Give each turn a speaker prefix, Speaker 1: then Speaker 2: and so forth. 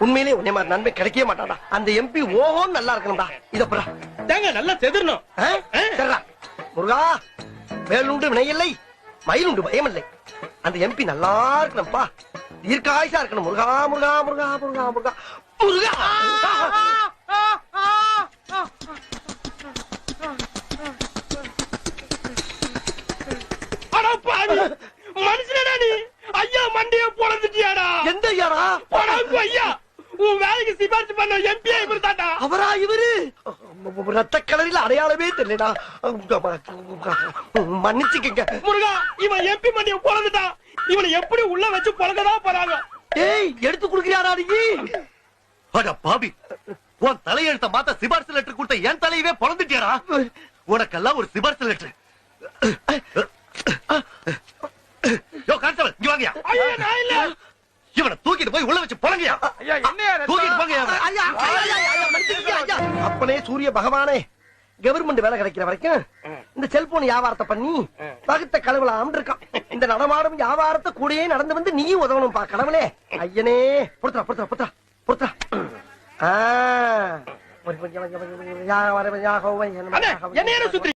Speaker 1: உண்மையிலே உன்னை மாதிரி நன்மை கிடைக்கவே மாட்டாடா. அந்த எம்பி ஓஹோன்னு நல்லா இருக்கணும்டா. இதப்புறா
Speaker 2: தேங்க நல்லா செதுறணும்.
Speaker 1: முருகா, வேலுண்டு வினையில்லை, மயிலுண்டு பயமில்லை. அந்த எம்பி நல்லா இருக்கணும்ப்பா, தீர்க்காயுசா இருக்கணும். முருகா முருகா முருகா முருகா முருகா முருகா.
Speaker 2: மனுஷனடா நீ? ஐயா மண்டைய பொழந்துட்டியாடா.
Speaker 1: எந்த ஐயாடா?
Speaker 2: ஐயா உன் வேலைக்கு சிபாரிசு பண்ண எம்பி இவரு தாண்டா.
Speaker 1: அவரா இவரு? ரத்த கலரில் அடையாளமே தெரியலடா. மன்னிச்சுக்கங்க
Speaker 2: முருகா, இவன் எம்பி மண்டிய பொழந்துட்டான். இவனை எப்படி உள்ள வச்சு பொழங்கதான் போறாங்க.
Speaker 1: ஏய், எடுத்து குடுக்கிறியாடா நீ?
Speaker 3: அட பாவி, உன் தலையெழுத்த மாத்த சிபாரிசு லெட்டர் கொடுத்த என் தலையவே பொழந்துட்டியாரா? உனக்கெல்லாம் ஒரு சிபாரிசு லெட்டர். யோ கான்ஸ்டபிள், இங்க வாங்கயா.
Speaker 2: ஐயா நான் இல்ல.
Speaker 3: இவனை தூக்கிட்டு போய் உள்ள வச்சு பொழங்கயா.
Speaker 2: ஐயா என்னையா
Speaker 3: தூக்கிட்டு போங்க.
Speaker 1: அப்பனே சூரிய பகவானே, கவர்மெண்ட் வேலை கிடைக்கிற வரைக்கும் இந்த செல்போன் வியாபாரத்தை பண்ணி பகுத்த கடவுளாம் இருக்கான். இந்த நடமாடும் வியாபாரத்தை கூடயே நடந்து வந்து நீ உதவணும் பா கடவுளே. ஐயனே, பொறுத்தா பொறுத்தா பொறுத்தா பொறுத்தா.
Speaker 2: என்னைய சுத்தி